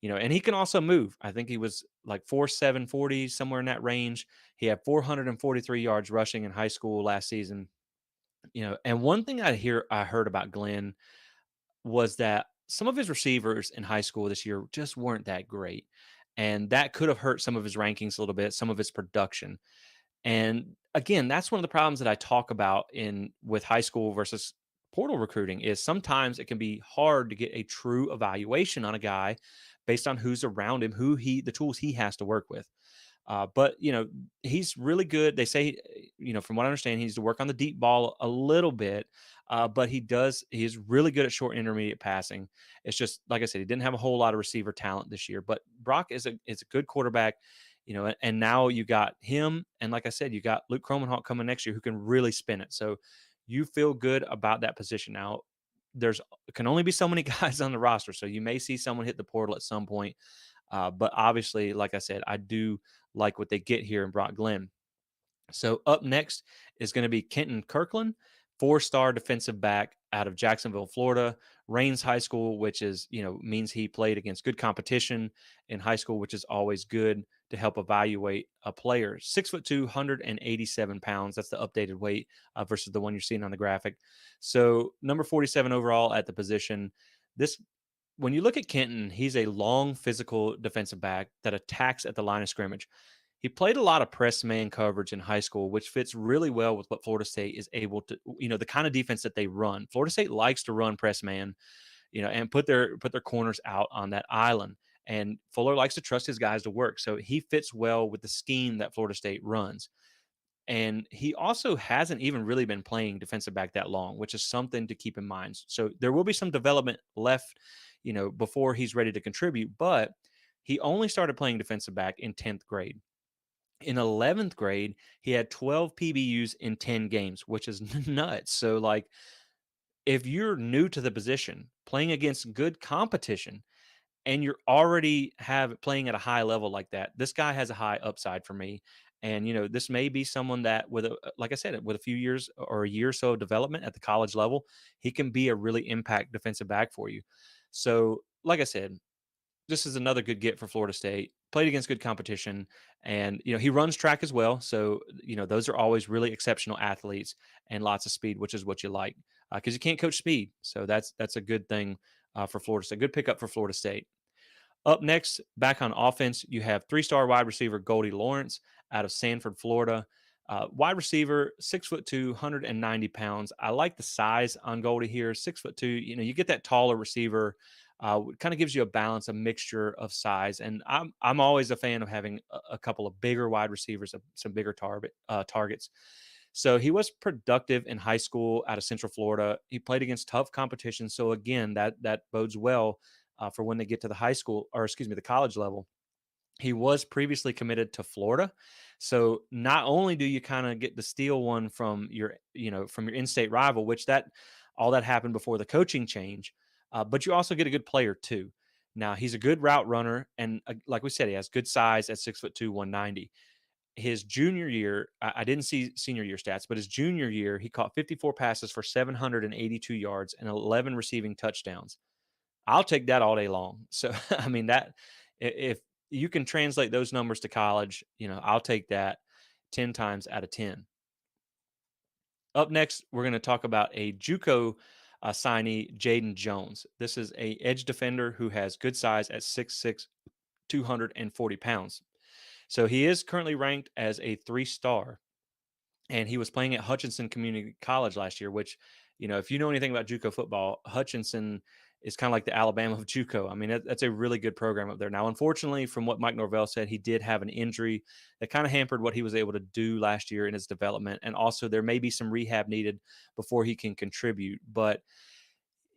And he can also move. I think he was like 4.7 40, somewhere in that range. He had 443 yards rushing in high school last season. And one thing I heard about Glenn was that some of his receivers in high school this year just weren't that great. And that could have hurt some of his rankings a little bit, some of his production. And again, that's one of the problems that I talk about in with high school versus portal recruiting is sometimes it can be hard to get a true evaluation on a guy based on who's around him, the tools he has to work with. But he's really good. They say, from what I understand, he needs to work on the deep ball a little bit. But he's really good at short and intermediate passing. It's just like I said, he didn't have a whole lot of receiver talent this year. But Brock is a good quarterback, and now you got him, and like I said, you got Luke Kromenhoek coming next year who can really spin it. So you feel good about that position now. There's can only be so many guys on the roster, so you may see someone hit the portal at some point. But obviously, like I said, I do like what they get here in Brock Glenn. So up next is going to be Kenton Kirkland, 4-star defensive back out of Jacksonville, Florida. Rains High School, which is means he played against good competition in high school, which is always good to help evaluate a player. 6'2", 187 pounds. That's the updated weight versus the one you're seeing on the graphic. So number 47 overall at the position. This When you look at Kenton, he's a long physical defensive back that attacks at the line of scrimmage. He played a lot of press man coverage in high school, which fits really well with what Florida State is able to, the kind of defense that they run. Florida State likes to run press man, and put their corners out on that island. And Fuller likes to trust his guys to work. So he fits well with the scheme that Florida State runs. And he also hasn't even really been playing defensive back that long, which is something to keep in mind. So there will be some development left, before he's ready to contribute. But he only started playing defensive back in 10th grade. In 11th grade, he had 12 PBUs in 10 games, which is nuts. So, like, if you're new to the position, playing against good competition, and you're already playing at a high level like that, this guy has a high upside for me. And this may be someone that like I said, with a few years or a year or so of development at the college level, he can be a really impact defensive back for you. So, like I said, this is another good get for Florida State. Played against good competition, and he runs track as well. So those are always really exceptional athletes and lots of speed, which is what you like because you can't coach speed. So that's a good thing for Florida State. Good pickup for Florida State. Up next, back on offense, you have 3-star wide receiver Goldie Lawrence out of Sanford, Florida. Wide receiver, 6'2", 190 pounds. I like the size on Goldie here. 6'2". You get that taller receiver. Kind of gives you a balance, a mixture of size. And I'm always a fan of having a couple of bigger wide receivers, some bigger targets. So he was productive in high school out of Central Florida. He played against tough competition. So again, that bodes well for when they get to the college level. He was previously committed to Florida. So not only do you kind of get the steal one from your in-state rival, which all that happened before the coaching change, but you also get a good player too. Now he's a good route runner, and like we said, he has good size at 6'2", 190. His junior year, I didn't see senior year stats, but his junior year, he caught 54 passes for 782 yards and 11 receiving touchdowns. I'll take that all day long. So, I mean, if you can translate those numbers to college, I'll take that. 10 times out of 10. Up next, we're going to talk about a JUCO signee, Jaden Jones. This is a edge defender who has good size at 6'6", 240 pounds. So he is currently ranked as a 3-star, and he was playing at Hutchinson Community College last year, which, if you know anything about JUCO football, Hutchinson is kind of like the Alabama of JUCO. I mean, that's a really good program up there. Now, unfortunately, from what Mike Norvell said, he did have an injury that kind of hampered what he was able to do last year in his development. And also, there may be some rehab needed before he can contribute. But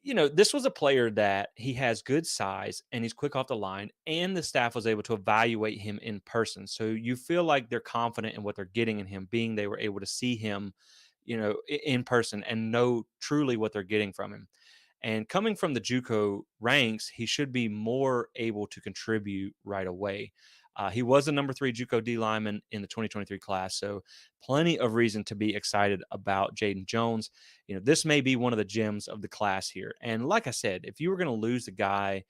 this was a player that he has good size and he's quick off the line, and the staff was able to evaluate him in person. So you feel like they're confident in what they're getting in him, being they were able to see him, in person and know truly what they're getting from him. And coming from the JUCO ranks, he should be more able to contribute right away. He was the number 3 JUCO D lineman in the 2023 class, so plenty of reason to be excited about Jaden Jones. This may be one of the gems of the class here. And like I said, if you were going to lose the guy,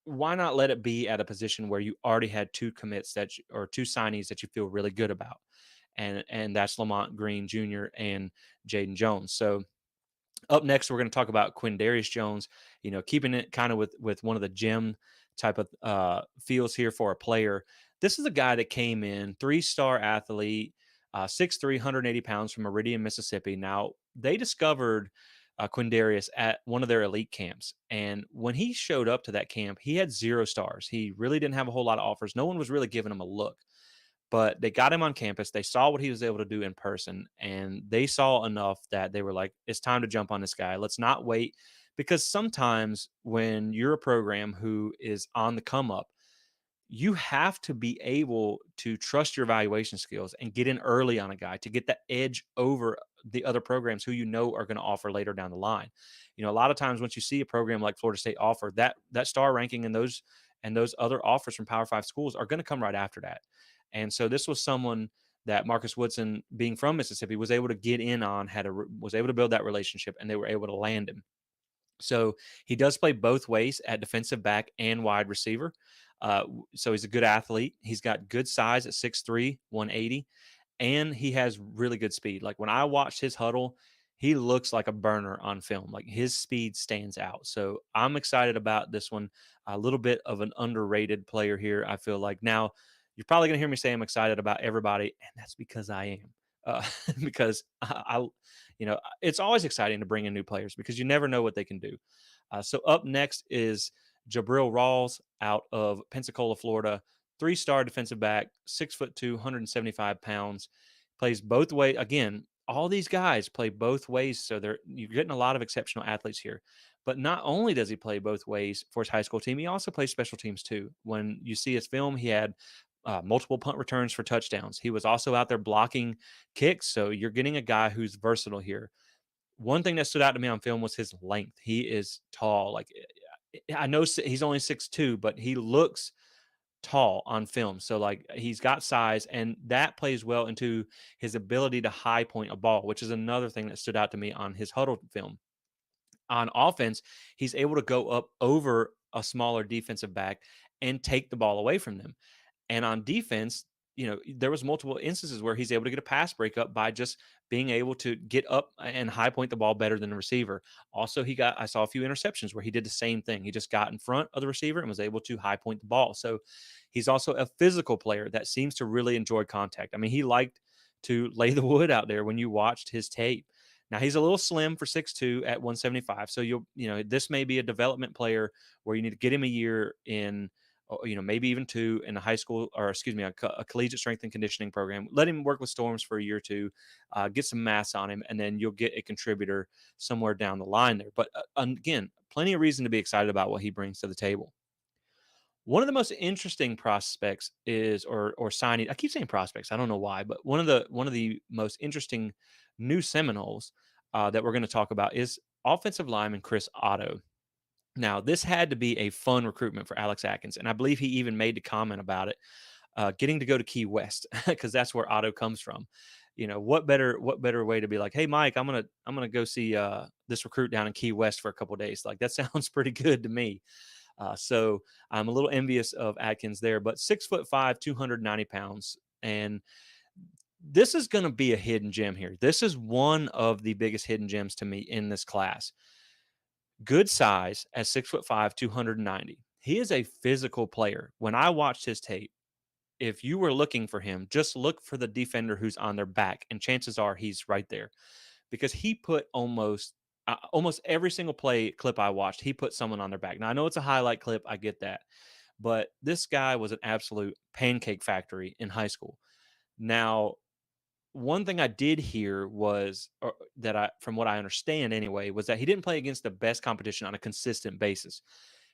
why not let it be at a position where you already had 2 commits or 2 signees that you feel really good about, and that's Lamont Green Jr. and Jaden Jones. So up next, we're going to talk about Quindarius Jones. Keeping it kind of with one of the gem type of feels here for a player. This is a guy that came in 3-star athlete, 6'3", 180 pounds from Meridian, Mississippi. Now they discovered Quindarius at one of their elite camps, and when he showed up to that camp, he had 0 stars. He really didn't have a whole lot of offers. No one was really giving him a look. But they got him on campus. They saw what he was able to do in person, and they saw enough that they were like, it's time to jump on this guy. Let's not wait. Because sometimes when you're a program who is on the come up, you have to be able to trust your evaluation skills and get in early on a guy to get the edge over the other programs who are going to offer later down the line. A lot of times once you see a program like Florida State offer, that star ranking and those other offers from Power 5 schools are going to come right after that. And so this was someone that Marcus Woodson, being from Mississippi, was able to get in on, was able to build that relationship, and they were able to land him. So he does play both ways at defensive back and wide receiver. So he's a good athlete. He's got good size at 6'3", 180, and he has really good speed. Like when I watched his huddle, he looks like a burner on film. Like his speed stands out. So I'm excited about this one. A little bit of an underrated player here, I feel like. Now, you're probably going to hear me say I'm excited about everybody, and that's because I am. Because it's always exciting to bring in new players because you never know what they can do. So up next is Jabril Rawls out of Pensacola, Florida. 3-star defensive back, 6'2", 175 pounds. Plays both ways. Again, all these guys play both ways, so you're getting a lot of exceptional athletes here. But not only does he play both ways for his high school team, he also plays special teams too. When you see his film, he had multiple punt returns for touchdowns. He was also out there blocking kicks, so you're getting a guy who's versatile here. One thing that stood out to me on film was his length. He is tall. Like I know he's only 6'2", but he looks tall on film. So like he's got size, and that plays well into his ability to high point a ball, which is another thing that stood out to me on his huddle film. On offense, he's able to go up over a smaller defensive back and take the ball away from them. And on defense, there was multiple instances where he's able to get a pass breakup by just being able to get up and high point the ball better than the receiver. Also, I saw a few interceptions where he did the same thing. He just got in front of the receiver and was able to high point the ball. So he's also a physical player that seems to really enjoy contact. I mean, he liked to lay the wood out there when you watched his tape. Now he's a little slim for 6'2" at 175. So this may be a development player where you need to get him a year in, maybe even 2 in a high school, or excuse me, a collegiate strength and conditioning program. Let him work with Storms for a year or two, get some mass on him, and then you'll get a contributor somewhere down the line there. But again, plenty of reason to be excited about what he brings to the table. One of the most interesting prospects is, or signing. I keep saying prospects. I don't know why, but one of the most interesting new Seminoles that we're going to talk about is offensive lineman Chris Otto. Now, this had to be a fun recruitment for Alex Atkins, and I believe he even made the comment about it, getting to go to Key West because that's where Otto comes from. What better way to be like, hey Mike, I'm gonna go see this recruit down in Key West for a couple of days. Like that sounds pretty good to me. So I'm a little envious of Atkins there, but 6'5", 290 pounds, and This is going to be a hidden gem here. This is one of the biggest hidden gems to me in this class. Good size at 6'5", 290. He is a physical player. When I watched his tape, if you were looking for him, just look for the defender who's on their back, and chances are he's right there because he put almost every single play clip I watched, he put someone on their back. Now I know it's a highlight clip, I get that, but this guy was an absolute pancake factory in high school. Now, one thing I did hear was, or that I, from what I understand anyway, was that he didn't play against the best competition on a consistent basis.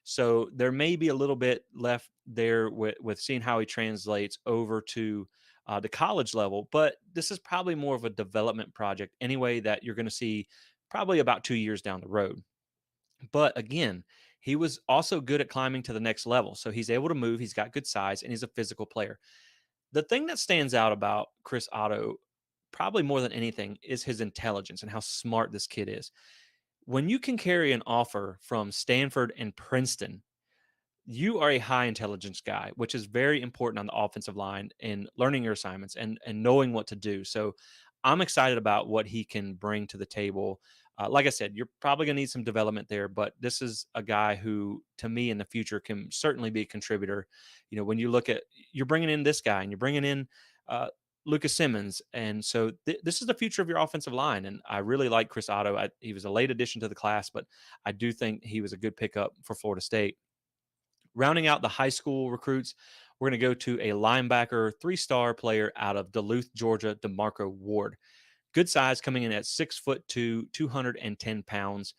So there may be a little bit left there with seeing how he translates over to the college level, but this is probably more of a development project anyway that you're going to see probably about 2 years down the road. But again, he was also good at climbing to the next level. So he's able to move, he's got good size, and he's a physical player. The thing that stands out about Chris Otto, probably more than anything, is his intelligence and how smart this kid is. When you can carry an offer from Stanford and Princeton, you are a high intelligence guy, which is very important on the offensive line in learning your assignments and knowing what to do. So I'm excited about what he can bring to the table. Like I said, you're probably going to need some development there, but this is a guy who, to me, in the future, can certainly be a contributor. You know, when you look at, you're bringing in this guy and you're bringing in uh, Lucas Simmons, and so this is the future of your offensive line. And I really like Chris Otto. He was a late addition to the class, but I do think he was a good pickup for Florida State. Rounding out the high school recruits, we're going to go to a linebacker, 3-star player out of Duluth, Georgia, DeMarco Ward. Good size, coming in at 6'2", 210 pounds.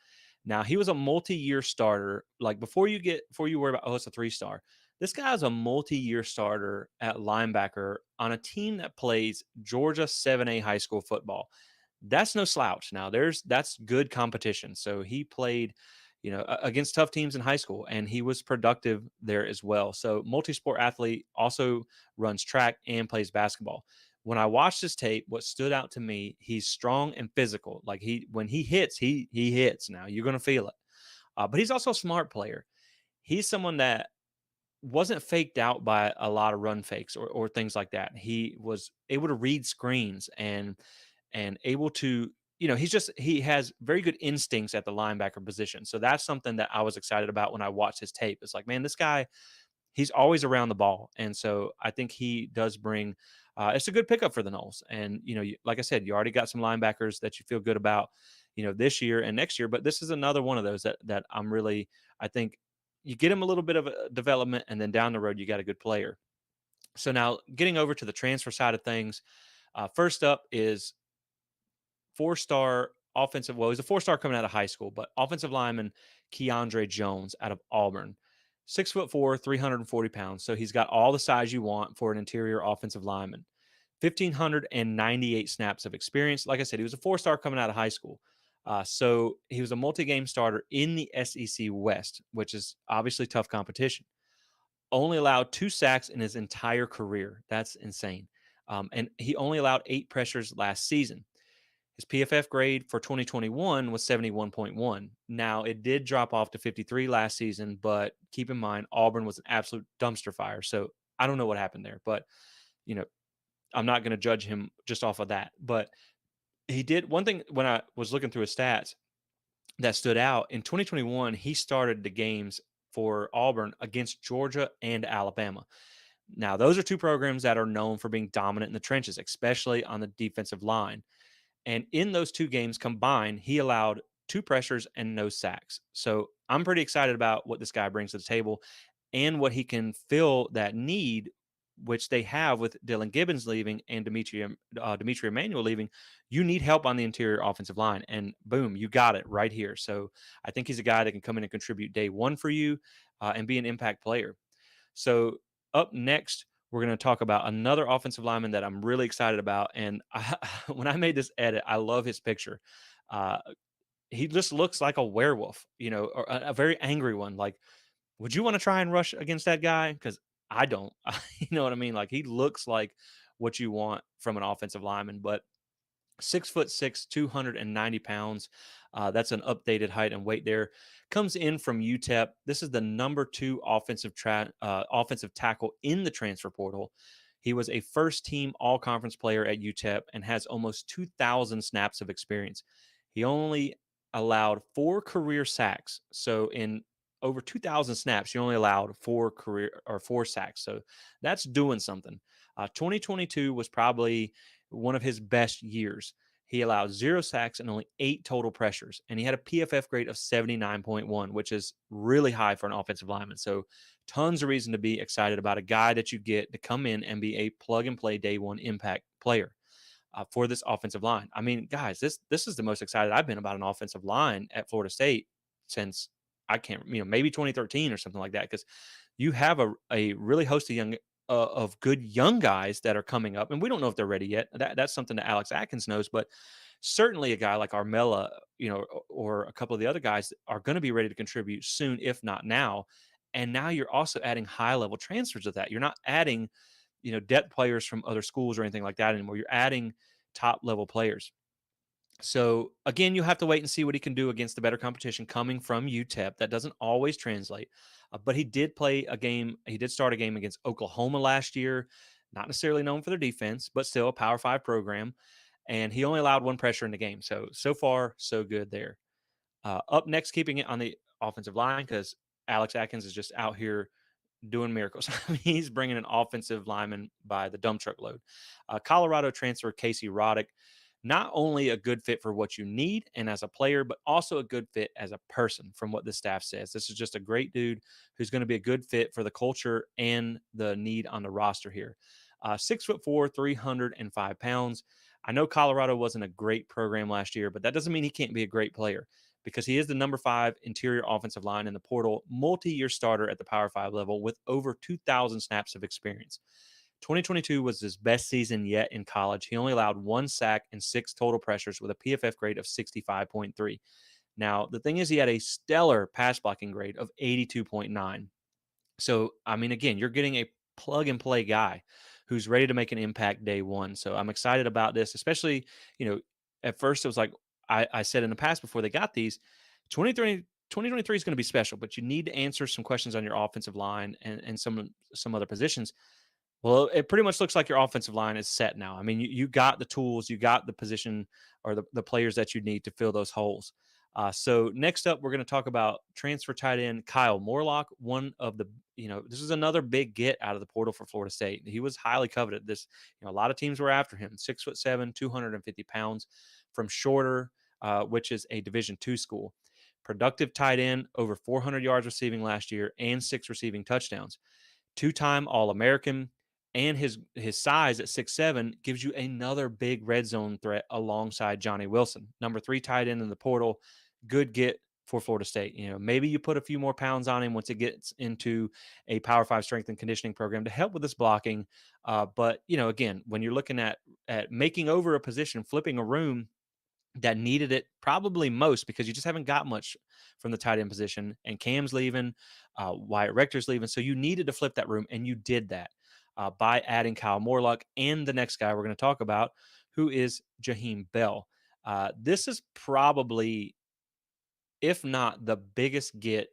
Now, he was a multi-year starter. Like, before you worry about, oh, it's a 3-star. This guy is a multi-year starter at linebacker on a team that plays Georgia 7A high school football. That's no slouch. Now, that's good competition. So he played, against tough teams in high school, and he was productive there as well. So multi-sport athlete, also runs track and plays basketball. When I watched his tape, what stood out to me, he's strong and physical. Like, when he hits, he hits. Now you're going to feel it. But he's also a smart player. He's someone that wasn't faked out by a lot of run fakes or things like that. He was able to read screens and able to, he has very good instincts at the linebacker position. So that's something that I was excited about when I watched his tape. It's like, man, this guy, he's always around the ball. And so I think he does bring, it's a good pickup for the Noles. And, like I said, you already got some linebackers that you feel good about, this year and next year. But this is another one of those that I'm really, I think you get him a little bit of a development, and then down the road, you got a good player. So now getting over to the transfer side of things, first up is 4-star offensive. Well, he's a 4-star coming out of high school, but offensive lineman Keandre Jones out of Auburn. 6'4", 340 pounds. So he's got all the size you want for an interior offensive lineman. 1,598 snaps of experience. Like I said, he was a 4-star coming out of high school. So he was a multi-game starter in the SEC West, which is obviously tough competition. Only allowed 2 sacks in his entire career. That's insane. And he only allowed 8 pressures last season. His PFF grade for 2021 was 71.1. Now, it did drop off to 53 last season, but keep in mind, Auburn was an absolute dumpster fire. So I don't know what happened there, but, you know, I'm not going to judge him just off of that. But he did one thing when I was looking through his stats that stood out. In 2021, he started the games for Auburn against Georgia and Alabama. Now, those are two programs that are known for being dominant in the trenches, especially on the defensive line. And in those two games combined, he allowed 2 pressures and no sacks. So I'm pretty excited about what this guy brings to the table and what he can fill that need, which they have with Dylan Gibbons leaving and Dimitri Emmanuel leaving. You need help on the interior offensive line, and boom, you got it right here. So I think he's a guy that can come in and contribute day one for you and be an impact player. So up next, we're going to talk about another offensive lineman that I'm really excited about. And when I made this edit, I love his picture. Uh, he just looks like a werewolf, or a very angry one. Like, would you want to try and rush against that guy? Because I don't. You know what I mean? Like, he looks like what you want from an offensive lineman, but 6'6", 290 pounds. That's an updated height and weight there. Comes in from UTEP. This is the number 2 offensive tackle in the transfer portal. He was a first team all conference player at UTEP and has almost 2,000 snaps of experience. He only allowed 4 career sacks. So in over 2,000 snaps, you only allowed 4 sacks. So that's doing something. 2022 was probably one of his best years. He allowed 0 sacks and only 8 total pressures, and he had a PFF grade of 79.1, which is really high for an offensive lineman. So tons of reason to be excited about a guy that you get to come in and be a plug and play day one impact player for this offensive line. I mean, guys, this is the most excited I've been about an offensive line at Florida State since I can't, maybe 2013 or something like that. Because you have a really host of good young guys that are coming up, and we don't know if they're ready yet. That's something that Alex Atkins knows, but certainly a guy like Armella, or a couple of the other guys are going to be ready to contribute soon, if not now. And now you're also adding high level transfers of that. You're not adding, depth players from other schools or anything like that anymore. You're adding top level players. So again, you have to wait and see what he can do against the better competition coming from UTEP. That doesn't always translate, but he did play a game. He did start a game against Oklahoma last year. Not necessarily known for their defense, but still a Power Five program. And he only allowed 1 pressure in the game. So far, so good there. Up next, keeping it on the offensive line because Alex Atkins is just out here doing miracles. I mean, he's bringing an offensive lineman by the dump truck load. Colorado transfer Casey Roddick, not only a good fit for what you need and as a player, but also a good fit as a person from what the staff says. This is just a great dude who's going to be a good fit for the culture and the need on the roster here. 6'4", 305 pounds. I know Colorado wasn't a great program last year, but that doesn't mean he can't be a great player because he is the number 5 interior offensive line in the portal, multi-year starter at the Power 5 level with over 2,000 snaps of experience. 2022 was his best season yet in college. He only allowed 1 sack and 6 total pressures with a PFF grade of 65.3. Now, the thing is, he had a stellar pass blocking grade of 82.9. So, I mean, again, you're getting a plug and play guy who's ready to make an impact day one. So I'm excited about this, especially, at first it was like I said in the past before they got these, 2023 is going to be special, but you need to answer some questions on your offensive line and some other positions. Well, it pretty much looks like your offensive line is set now. I mean, you got the tools, you got the position or the players that you need to fill those holes. So next up, we're going to talk about transfer tight end Kyle Morlock. One of the, this is another big get out of the portal for Florida State. He was highly coveted. A lot of teams were after him. 6'7", 250 pounds from Shorter, which is a Division II school. Productive tight end, over 400 yards receiving last year and 6 receiving touchdowns. 2-time All-American, and his size at 6'7" gives you another big red zone threat alongside Johnny Wilson, number 3 tight end in the portal. Good get for Florida State. Maybe you put a few more pounds on him once it gets into a Power 5 strength and conditioning program to help with this blocking. But again, when you're looking at making over a position, flipping a room that needed it probably most because you just haven't got much from the tight end position, and Cam's leaving, Wyatt Rector's leaving. So you needed to flip that room, and you did that by adding Kyle Morlock and the next guy we're going to talk about, who is Jaheim Bell. This is probably, if not the biggest get,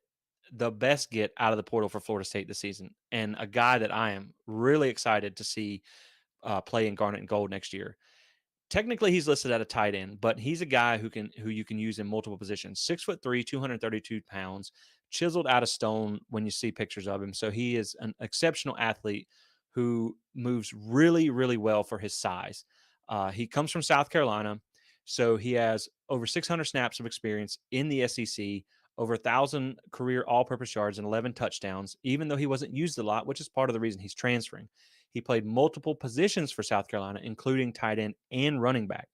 the best get out of the portal for Florida State this season, and a guy that I am really excited to see play in Garnet and Gold next year. Technically, he's listed at a tight end, but he's a guy who you can use in multiple positions. 6'3", 232 pounds, chiseled out of stone when you see pictures of him. So he is an exceptional athlete who moves really, really well for his size. He comes from South Carolina, so he has over 600 snaps of experience in the SEC, over 1,000 career all-purpose yards and 11 touchdowns, even though he wasn't used a lot, which is part of the reason he's transferring. He played multiple positions for South Carolina, including tight end and running back.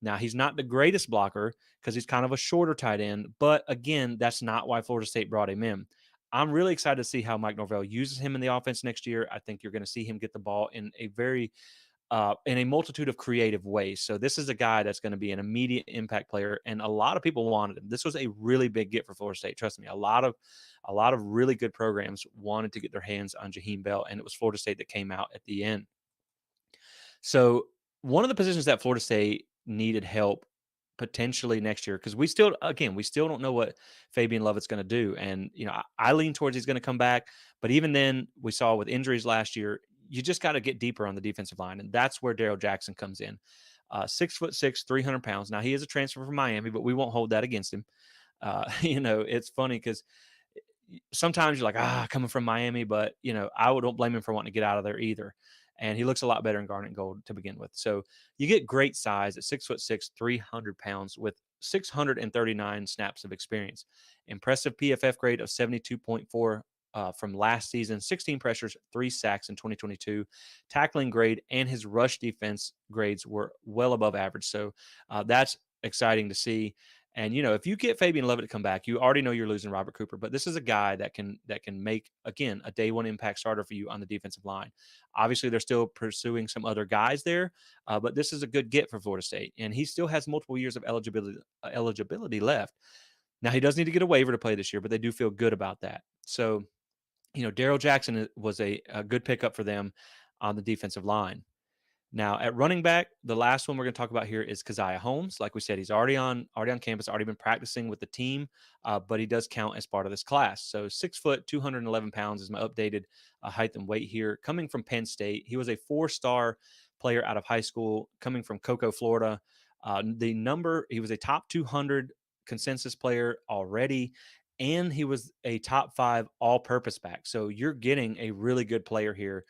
Now, he's not the greatest blocker because he's kind of a shorter tight end, but again, that's not why Florida State brought him in. I'm really excited to see how Mike Norvell uses him in the offense next year. I think you're going to see him get the ball in a multitude of creative ways. So this is a guy that's going to be an immediate impact player, and a lot of people wanted him. This was a really big get for Florida State. Trust me, a lot of really good programs wanted to get their hands on Jaheim Bell, and it was Florida State that came out at the end. So one of the positions that Florida State needed help potentially next year, because we still don't know what Fabian Lovett's going to do. And, I lean towards he's going to come back. But even then, we saw with injuries last year, you just got to get deeper on the defensive line, and that's where Daryl Jackson comes in. 6'6", 300 pounds. Now he is a transfer from Miami, but we won't hold that against him. It's funny because sometimes you're like, coming from Miami, but I don't blame him for wanting to get out of there either. And he looks a lot better in garnet and gold to begin with. So you get great size at 6'6", 300 pounds with 639 snaps of experience. Impressive PFF grade of 72.4 from last season, 16 pressures, 3 sacks in 2022. Tackling grade and his rush defense grades were well above average. So that's exciting to see. And if you get Fabian Lovett to come back, you already know you're losing Robert Cooper, but this is a guy that can make again a day one impact starter for you on the defensive line. Obviously, they're still pursuing some other guys there, but this is a good get for Florida State, and he still has multiple years of eligibility left. Now he does need to get a waiver to play this year, but they do feel good about that. So, Daryl Jackson was a good pickup for them on the defensive line. Now at running back, the last one we're going to talk about here is Keziah Holmes. Like we said, he's already on campus, already been practicing with the team, but he does count as part of this class. So 6 foot, 211 pounds is my updated height and weight here. Coming from Penn State, he was a 4-star player out of high school, coming from Cocoa, Florida. He was a top 200 consensus player already, and he was a top 5 all-purpose back. So you're getting a really good player here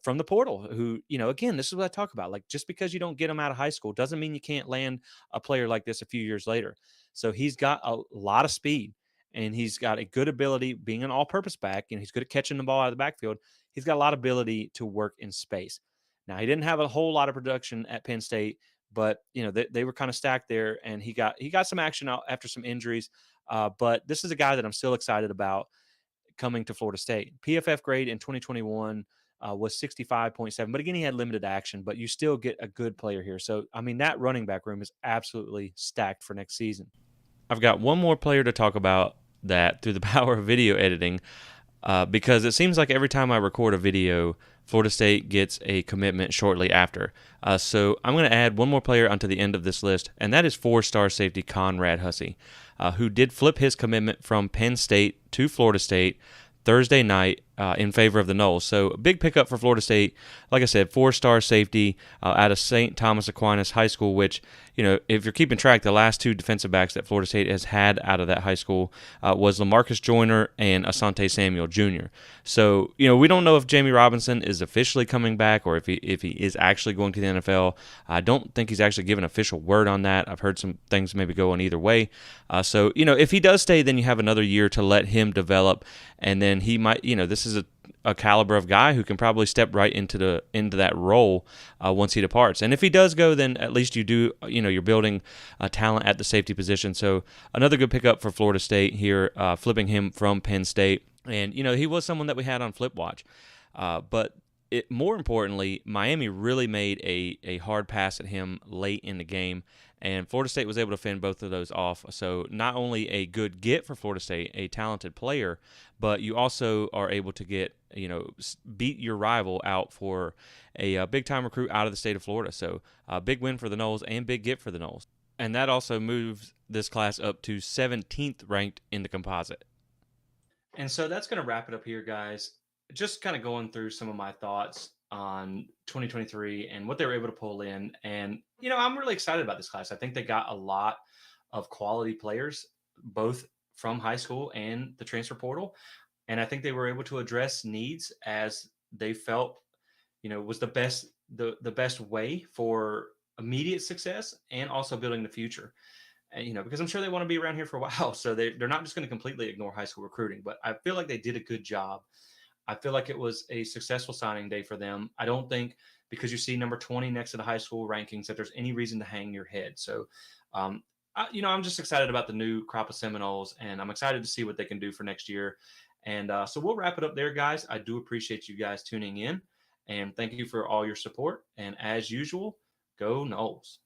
from the portal who, again, this is what I talk about. Like, just because you don't get him out of high school doesn't mean you can't land a player like this a few years later. So he's got a lot of speed and he's got a good ability being an all purpose back. He's good at catching the ball out of the backfield. He's got a lot of ability to work in space. Now, he didn't have a whole lot of production at Penn State, but they were kind of stacked there, and he got some action out after some injuries. But this is a guy that I'm still excited about coming to Florida State. PFF grade in 2021 was 65.7. But again, he had limited action, but you still get a good player here. So, I mean, that running back room is absolutely stacked for next season. I've got one more player to talk about that through the power of video editing, because it seems like every time I record a video, Florida State gets a commitment shortly after. So I'm going to add one more player onto the end of this list, and that is 4-star safety Conrad Hussey, who did flip his commitment from Penn State to Florida State Thursday night in favor of the Noles. So a big pickup for Florida State. Like I said, 4-star safety out of St. Thomas Aquinas High School, which, if you're keeping track, the last 2 defensive backs that Florida State has had out of that high school was Lamarcus Joyner and Asante Samuel Jr. So, we don't know if Jamie Robinson is officially coming back or if he is actually going to the NFL. I don't think he's actually given official word on that. I've heard some things maybe go on either way. So, if he does stay, then you have another year to let him develop, and then he might, this is a caliber of guy who can probably step right into that role once he departs. And if he does go, then at least you're building talent at the safety position. So another good pickup for Florida State here, flipping him from Penn State. And, he was someone that we had on Flip Watch. But more importantly, Miami really made a hard pass at him late in the game, and Florida State was able to fend both of those off. So not only a good get for Florida State, a talented player, but you also are able to get, beat your rival out for a big-time recruit out of the state of Florida. So a big win for the Noles and big get for the Noles. And that also moves this class up to 17th ranked in the composite. And so that's going to wrap it up here, guys. Just kind of going through some of my thoughts on 2023 and what they were able to pull in. And, I'm really excited about this class. I think they got a lot of quality players, both from high school and the transfer portal. And I think they were able to address needs as they felt, was the best way for immediate success and also building the future. And, because I'm sure they want to be around here for a while. So they're not just going to completely ignore high school recruiting, but I feel like they did a good job. I feel like it was a successful signing day for them. I don't think because you see number 20 next to the high school rankings that there's any reason to hang your head. So, I'm just excited about the new crop of Seminoles, and I'm excited to see what they can do for next year. And so we'll wrap it up there, guys. I do appreciate you guys tuning in, and thank you for all your support. And as usual, go Noles.